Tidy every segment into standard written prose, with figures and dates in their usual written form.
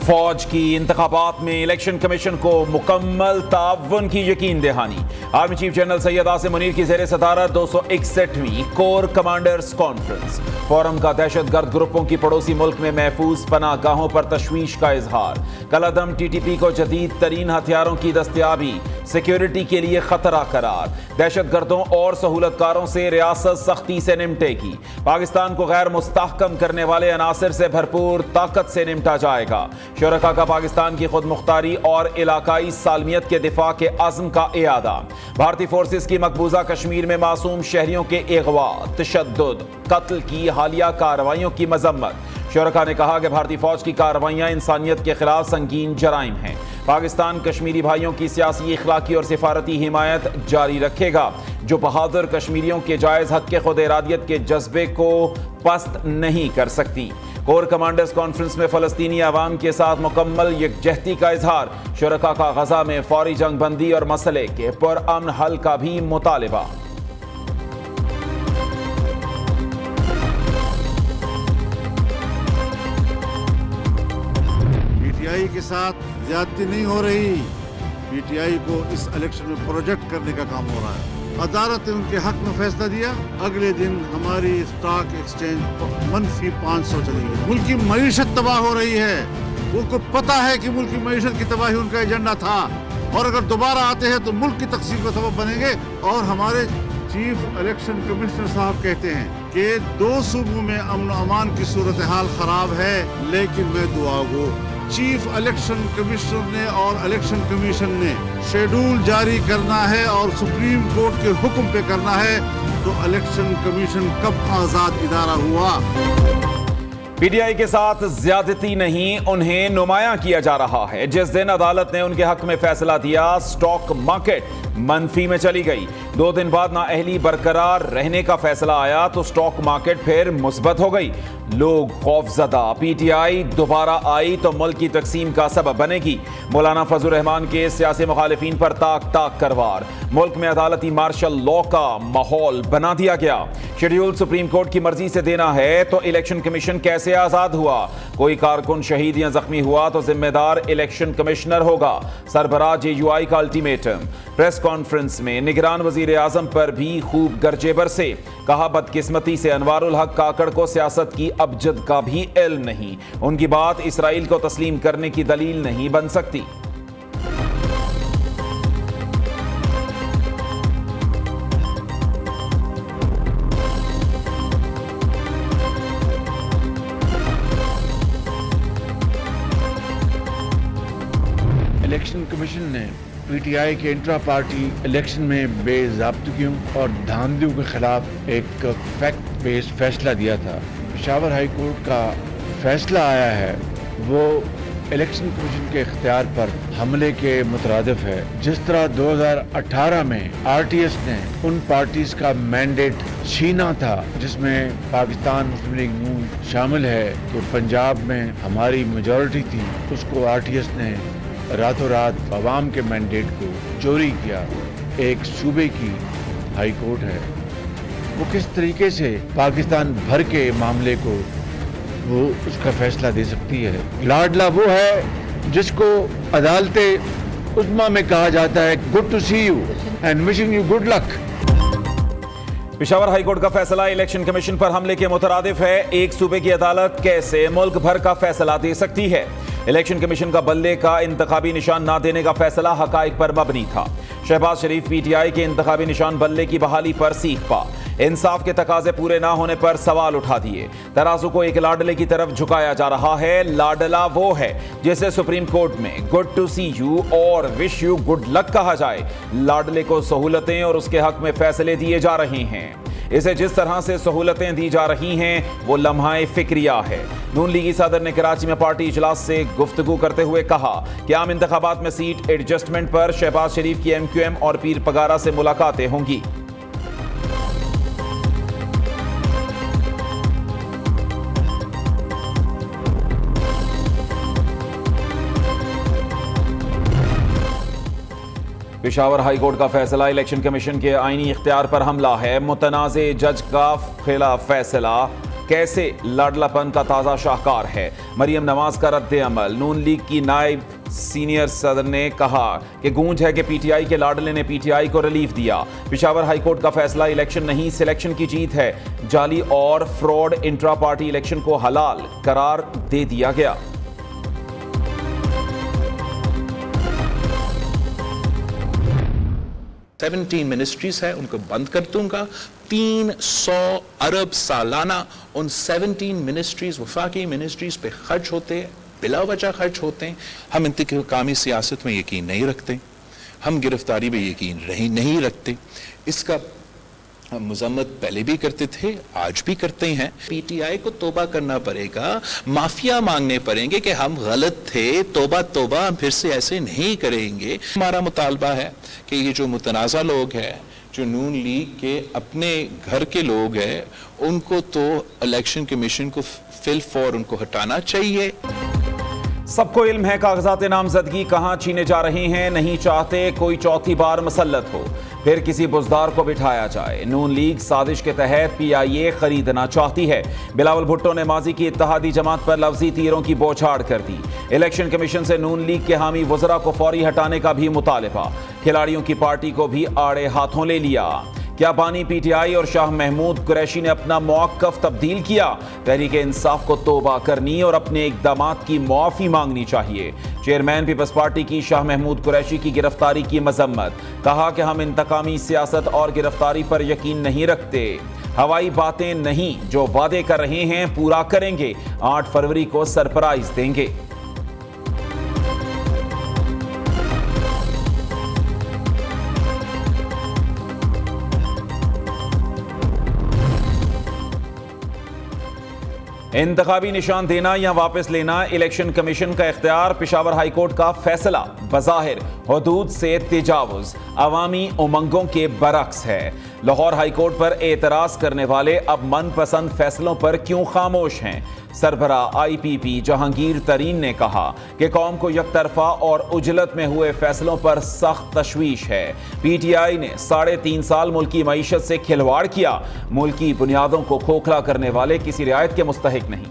فوج کی انتخابات میں الیکشن کمیشن کو مکمل تعاون کی یقین دہانی۔ Army chief general Syed Asim Munir کی زیر صدارت 261ویں کور کمانڈرز کانفرنس۔ فورم کا دہشت گرد گروپوں کی پڑوسی ملک میں محفوظ پناہ گاہوں پر تشویش کا اظہار۔ کالعدم ٹی ٹی پی کو جدید ترین ہتھیاروں کی دستیابی سیکیورٹی کے لیے خطرہ قرار۔ دہشت گردوں اور سہولت کاروں سے ریاست سختی سے نمٹے گی۔ پاکستان کو غیر مستحکم کرنے والے عناصر سے بھرپور طاقت سے نمٹا جائے گا۔ شرکاء کا پاکستان کی خود مختاری اور علاقائی سالمیت کے دفاع کے عزم کا اعادہ۔ بھارتی فورسز کی مقبوضہ کشمیر میں معصوم شہریوں کے اغوا، تشدد، قتل کی حالیہ کارروائیوں کی مذمت۔ شرکاء نے کہا کہ بھارتی فوج کی کارروائیاں انسانیت کے خلاف سنگین جرائم ہیں۔ پاکستان کشمیری بھائیوں کی سیاسی، اخلاقی اور سفارتی حمایت جاری رکھے گا، جو بہادر کشمیریوں کے جائز حق کے خود ارادیت کے جذبے کو پست نہیں کر سکتی۔ کور کمانڈرز کانفرنس میں فلسطینی عوام کے ساتھ مکمل یکجہتی کا اظہار۔ شرکاء کا غزہ میں فوری جنگ بندی اور مسئلے کے پرامن حل کا بھی مطالبہ۔ پی ٹی آئی کے ساتھ زیادتی نہیں ہو رہی۔ پی ٹی آئی کو اس الیکشن میں پروجیکٹ کرنے کا کام ہو رہا ہے۔ عدالت نے ان کے حق میں فیصلہ دیا، اگلے دن ہماری اسٹاک ایکسچینج -500 چلی گئی۔ ملک کی معیشت تباہ ہو رہی ہے۔ ان کو پتا ہے کہ ملک کی معیشت کی تباہی ان کا ایجنڈا تھا، اور اگر دوبارہ آتے ہیں تو ملک کی تقسیم کا سبب بنیں گے۔ اور ہمارے چیف الیکشن کمشنر صاحب کہتے ہیں کہ 2 صوبوں میں امن و امان کی صورتحال خراب ہے، لیکن میں دعا گو چیف الیکشن کمشنر نے اور الیکشن کمیشن نے شیڈول جاری کرنا ہے اور سپریم کورٹ کے حکم پہ کرنا ہے، تو الیکشن کمیشن کب آزاد ادارہ ہوا؟ پی ٹی آئی کے ساتھ زیادتی نہیں، انہیں نمایاں کیا جا رہا ہے۔ جس دن عدالت نے ان کے حق میں فیصلہ دیا، سٹاک مارکیٹ منفی میں چلی گئی۔ 2 دن بعد نااہلی برقرار رہنے کا فیصلہ آیا تو سٹاک مارکیٹ پھر مثبت ہو گئی۔ لوگ خوف زدہ۔ پی ٹی آئی دوبارہ آئی تو ملک کی تقسیم کا سبب بنے گی۔ مولانا فضل الرحمان کے سیاسی مخالفین پر تاک تاک کروار۔ ملک میں عدالتی مارشل لاء کا ماحول بنا دیا گیا۔ شیڈول سپریم کورٹ کی مرضی سے دینا ہے تو الیکشن کمیشن کیسے آزاد ہوا؟ کوئی کارکن شہید یا زخمی ہوا تو ذمہ دار الیکشن کمشنر ہوگا۔ سربراہ جے یو آئی کا الٹیمیٹم۔ پریس کانفرنس میں نگران وزیر اعظم پر بھی خوب گرجے برسے۔ کہا بدقسمتی سے انوار الحق کاکڑ کو سیاست کی ابجد کا بھی علم نہیں، ان کی بات اسرائیل کو تسلیم کرنے کی دلیل نہیں بن سکتی۔ الیکشن کمیشن نے پی ٹی آئی کے انٹرا پارٹی الیکشن میں بے ضابطگیوں اور دھاندلیوں کے خلاف ایک فیکٹ بیس فیصلہ دیا تھا۔ پشاور ہائی کورٹ کا فیصلہ آیا ہے وہ الیکشن کمیشن کے اختیار پر حملے کے مترادف ہے۔ جس طرح 2018 میں آر ٹی ایس نے ان پارٹیز کا مینڈیٹ چھینا تھا جس میں پاکستان مسلم لیگ نون شامل ہے، تو پنجاب میں ہماری میجورٹی تھی، اس کو آر ٹی ایس نے راتوں رات عوام کے مینڈیٹ کو چوری کیا۔ ایک صوبے کی ہائی کورٹ ہے، وہ کس طریقے سے پاکستان بھر کے معاملے کو وہ اس کا فیصلہ دے سکتی ہے؟ لاڈلا وہ ہے جس کو عدالت عظمیٰ میں کہا جاتا ہے good to see you and wishing you good luck. Peshawar high court کا فیصلہ الیکشن کمیشن پر حملے کے مترادف ہے۔ ایک صوبے کی عدالت کیسے ملک بھر کا فیصلہ دے سکتی ہے؟ الیکشن کمیشن کا بلے کا انتخابی نشان نہ دینے کا فیصلہ حقائق پر مبنی تھا۔ شہباز شریف پی ٹی آئی کے انتخابی نشان بلے کی بحالی پر سیکھ پا۔ انصاف کے تقاضے پورے نہ ہونے پر سوال اٹھا دیے۔ ترازو کو ایک لاڈلے کی طرف جھکایا جا رہا ہے۔ لاڈلا وہ ہے جسے سپریم کورٹ میں گڈ ٹو سی یو اور وش یو گڈ لک کہا جائے۔ لاڈلے کو سہولتیں اور اس کے حق میں فیصلے دیے جا رہے ہیں۔ اسے جس طرح سے سہولتیں دی جا رہی ہیں وہ لمحہ فکریہ ہے۔ نون لیگی صدر نے کراچی میں پارٹی اجلاس سے گفتگو کرتے ہوئے کہا کہ عام انتخابات میں سیٹ ایڈجسٹمنٹ پر شہباز شریف کی ایم کیو ایم اور پیر پگارا سے ملاقاتیں ہوں گی۔ پشاور ہائی کورٹ کا فیصلہ الیکشن کمیشن کے آئینی اختیار پر حملہ ہے۔ متنازع جج کا خلاف فیصلہ कैसे लाडलापन का ताज़ा शाहकार है। मरियम नवाज का रद्द अमल। नून लीग की नायब सीनियर सदर ने कहा कि गूंज है कि पीटीआई के लाडले ने पीटीआई को रिलीफ दिया। पेशावर हाईकोर्ट का फैसला इलेक्शन नहीं सिलेक्शन की जीत है। जाली और फ्रॉड इंट्रा पार्टी इलेक्शन को हलाल करार दे दिया गया। मिनिस्ट्रीज है, उनको बंद कर दूंगा। 300 अरब सालाना उन 17 मिनिस्ट्रीज, वफाकी मिनिस्ट्रीज पे खर्च होते हैं, बिला वजह खर्च होते हैं। हम इंतकामी सियासत में यकीन नहीं रखते, हम गिरफ्तारी में यकीन नहीं रखते। इसका हम मजम्मत पहले भी करते थे, आज भी करते हैं। पीटीआई को तौबा करना पड़ेगा, माफिया मांगने पड़ेंगे कि हम गलत थे, तौबा तौबा, हम फिर से ऐसे नहीं करेंगे। हमारा मुतालबा है कि ये जो मुतनाज़ा लोग हैं, जो नून लीग के अपने घर के लोग हैं, उनको तो इलेक्शन कमीशन को फिल फॉर उनको हटाना चाहिए। सबको इल्म है कागजात नामजदगी कहां छीने जा रहे हैं। नहीं चाहते कोई चौथी बार मुसल्लत हो, फिर किसी बुजदार को बिठाया जाए। नून लीग साजिश के तहत पीआईए खरीदना चाहती है। बिलावल भुट्टो ने माजी की इत्तेहादी जमात पर लफ्जी तीरों की बौछार कर दी। इलेक्शन कमीशन से नून लीग के हामी वज़रा को फौरी हटाने का भी मुतालिबा। खिलाड़ियों की पार्टी को भी आड़े हाथों ले लिया। क्या बानी पीटीआई और शाह महमूद कुरैशी ने अपना मौक़िफ़ तब्दील किया? तहरीक इंसाफ को तौबा करनी और अपने इक़दामात की मुआफ़ी मांगनी चाहिए। चेयरमैन पीपल्स पार्टी की शाह महमूद कुरैशी की गिरफ्तारी की मजम्मत। कहा कि हम इंतकामी सियासत और गिरफ्तारी पर यकीन नहीं रखते। हवाई बातें नहीं, जो वादे कर रहे हैं पूरा करेंगे। 8 फरवरी को सरप्राइज देंगे। इंतखाबी निशान देना या वापस लेना इलेक्शन कमीशन का इख्तियार। पेशावर हाईकोर्ट का फैसला बज़ाहिर हुदूद से तजावुज अवामी उमंगों के बरक्स है। लाहौर हाईकोर्ट पर एतराज करने वाले अब मनपसंद फैसलों पर क्यों खामोश हैं? सरबरा IPP जहांगीर तरीन ने कहा कि कौम को यकतरफा और उजलत में हुए फैसलों पर सख्त तशवीश है। PTI ने 3.5 साल मुल्की मईशत से खिलवाड़ किया। मुल्की बुनियादों को खोखला करने वाले किसी रियायत के मुस्तहिक नहीं।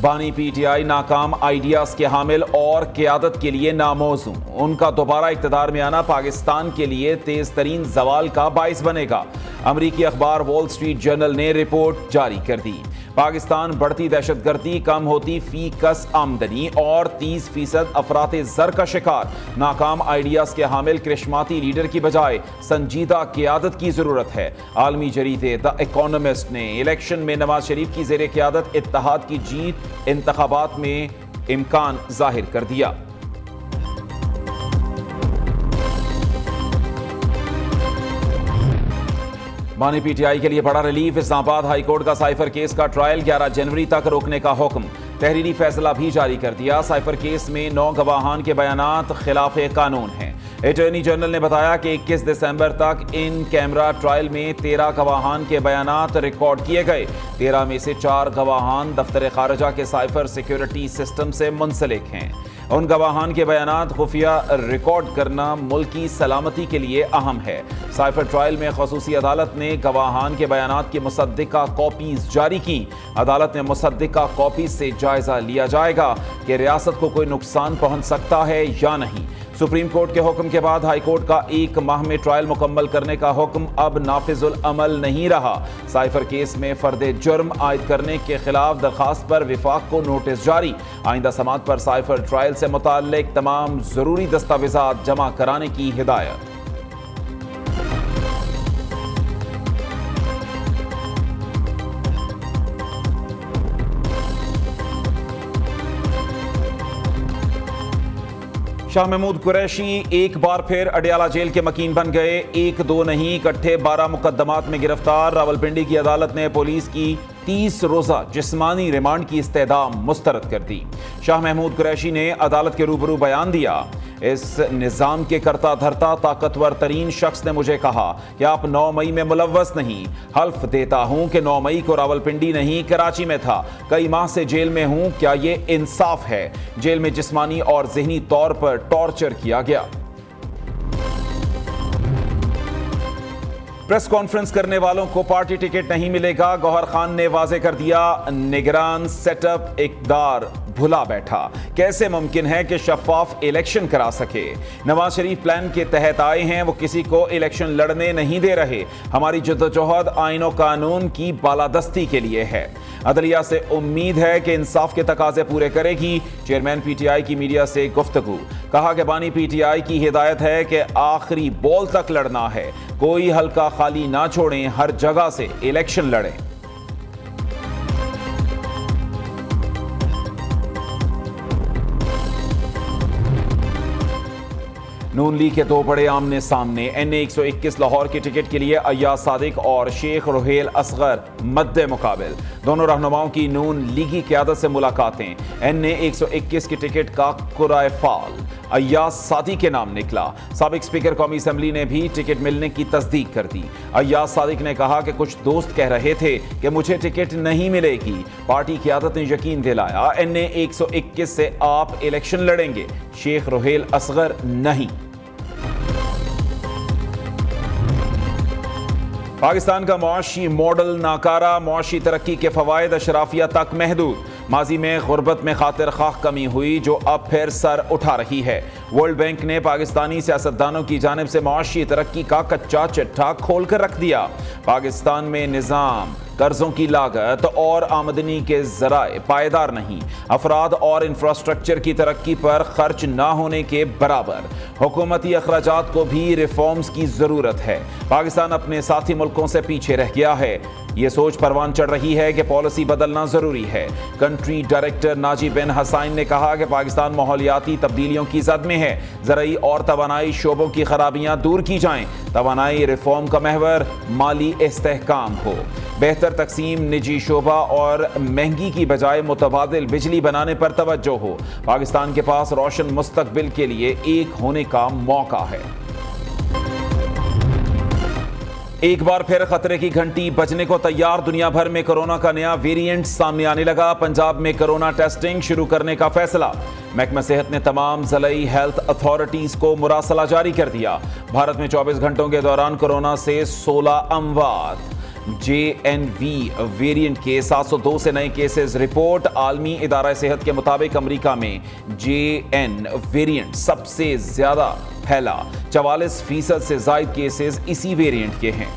बानी PTI नाकाम आइडियाज के हामिल और क़यादत के लिए नामौजू। उनका दोबारा इक़्तिदार में आना पाकिस्तान के लिए तेज़ तरीन जवाल का बाइस बनेगा। अमरीकी अखबार वॉल स्ट्रीट जर्नल ने रिपोर्ट जारी कर दी। पाकिस्तान बढ़ती दहशतगर्दी, कम होती फी कस आमदनी और 30% अफराते ज़र का शिकार। नाकाम आइडियाज के हामिल करिश्माती लीडर की बजाय संजीदा क़यादत की ज़रूरत है। आलमी जरीदे द इकोनॉमिस्ट ने इलेक्शन में नवाज शरीफ की ज़ेर क़यादत इत्तेहाद की जीत इंतखाबात में इम्कान जाहिर कर दिया। बानी PTI के लिए बड़ा रिलीफ। इस्लामाबाद हाईकोर्ट का साइफर केस का ट्रायल 11 जनवरी तक रोकने का हुक्म। तहरीरी फैसला भी जारी कर दिया। साइफर केस में 9 गवाहान के बयानात खिलाफ कानून हैं। अटॉर्नी जनरल ने बताया कि 21 दिसंबर तक इन कैमरा ट्रायल में 13 गवाहान के बयानात रिकॉर्ड किए गए। 13 में से 4 गवाहान दफ्तर खारजा के साइफर सिक्योरिटी सिस्टम से मुंसलिक हैं। उन गवाहान के बयानात खुफिया रिकॉर्ड करना मुल्की सलामती के लिए अहम है। साइफर ट्रायल में खसूसी अदालत ने गवाहान के बयानात की मुसद्दिका कॉपीज जारी की। अदालत ने मुसद्दिका कॉपीज से जायजा लिया जाएगा कि रियासत को कोई नुकसान पहुंच सकता है या नहीं। सुप्रीम कोर्ट के हुक्म के बाद हाई कोर्ट का 1 माह में ट्रायल मुकम्मल करने का हुक्म अब नाफिजुल अमल नहीं रहा। साइफर केस में फर्दे जुर्म आयद करने के खिलाफ दरखास्त पर विफाक को नोटिस जारी। आइंदा समात पर साइफर ट्रायल से मुताल्लिक तमाम जरूरी दस्तावेजात जमा कराने की हिदायत। शाह महमूद कुरैशी एक बार फिर अडियाला जेल के मकीन बन गए। 1-2 नहीं, इकट्ठे 12 मुकदमात में गिरफ्तार। रावलपिंडी की अदालत ने पुलिस की 30 रोज़ा जिस्मानी रिमांड की इस्तेदा मुस्तरद कर दी। शाह महमूद कुरैशी ने अदालत के रूबरू बयान दिया। इस निज़ाम के करता धरता ताकतवर तरीन शख्स ने मुझे कहा कि आप 9 मई में मुलव्वस नहीं। हल्फ देता हूं कि 9 मई को रावलपिंडी नहीं कराची में था। कई माह से जेल में हूं। क्या ये इंसाफ है? जेल में जिस्मानी और ज़हनी तौर पर टॉर्चर किया गया। प्रेस कॉन्फ्रेंस करने वालों को पार्टी टिकट नहीं मिलेगा। गौहर खान ने वाजे कर दिया, निगरान सेटअप इक़्तिदार भुला बैठा। कैसे मुमकिन है कि शफाफ इलेक्शन करा सके? नवाज शरीफ प्लान के तहत आए हैं, वो किसी को इलेक्शन लड़ने नहीं दे रहे। हमारी जद्दोजहद आईन और कानून की बालादस्ती के लिए है। अदलिया से उम्मीद है कि इंसाफ के तकाजे पूरे करेगी। चेयरमैन पीटीआई की मीडिया से गुफ्तगू, कहा कि बानी पीटीआई की हिदायत है कि आखिरी बॉल तक लड़ना है, कोई हल्का खाली ना छोड़ें, हर जगह से इलेक्शन लड़ें। नून लीग के दो बड़े आमने सामने। एनए 121 लाहौर की टिकट के लिए अय्याज सादिक और शेख रोहेल असगर मद्दे मुकाबिल। दोनों रहनुमाओं की नून लीगी क़यादत से मुलाकातें। एनए 121 की टिकट का कुराए फाल अय्याज सादिक के नाम निकला। साबिक स्पीकर कौमी असम्बली ने भी टिकट मिलने की तस्दीक कर दी। अय्याज सादिक ने कहा कि कुछ दोस्त कह रहे थे कि मुझे टिकट नहीं मिलेगी, पार्टी क़यादत ने यकीन दिलाया एनए 121 से आप इलेक्शन लड़ेंगे। शेख रोहेल असगर नहीं। पाकिस्तान का मुआशी मॉडल नाकारा, मुआशी तरक्की के फवायद अशराफिया तक महदूद। माजी में गुर्बत में खातिर खाह कमी हुई जो अब फिर सर उठा रही है। वर्ल्ड बैंक ने पाकिस्तानी सियासतदानों की जानिब से मुआशी तरक्की का कच्चा चिट्ठा खोल कर रख दिया। पाकिस्तान में निज़ाम, कर्जों की लागत और आमदनी के ज़राए पायदार नहीं, अफराद और इंफ्रास्ट्रक्चर की तरक्की पर खर्च ना होने के बराबर। हुकूमती अखराजात को भी रिफॉर्म्स की ज़रूरत है। पाकिस्तान अपने साथी मुल्कों से पीछे रह गया है। ये सोच परवान चढ़ रही है कि पॉलिसी बदलना ज़रूरी है। कंट्री डायरेक्टर नाजी बिन हसाइन ने कहा कि पाकिस्तान माहौलियाती तब्दीलियों की जद में है। ज़राई और तवानाई शोबों की खराबियाँ दूर की जाएँ। तवानाई रिफॉर्म का महवर माली इस्तेहकाम हो, बेहतर तकसीम, निजी शोबा और महंगी की बजाय मुतबादिल बिजली बनाने पर तवज्जो हो। पाकिस्तान के पास रोशन मुस्तकबिल के लिए एक होने का मौका है। एक बार फिर खतरे की घंटी बजने को तैयार। दुनिया भर में कोरोना का नया वेरिएंट सामने आने लगा। पंजाब में कोरोना टेस्टिंग शुरू करने का फैसला। महकमा सेहत ने तमाम ज़िलाई हेल्थ अथॉरिटीज को मुरासला जारी कर दिया। भारत में 24 घंटों के दौरान कोरोना से 16 अमवात। JNV वेरिएंट के 702 से नए केसेस रिपोर्ट। आलमी इदारा सेहत के मुताबिक अमेरिका में JN वेरिएंट सबसे ज्यादा फैला। 44% से ज्यादा केसेस इसी वेरिएंट के हैं।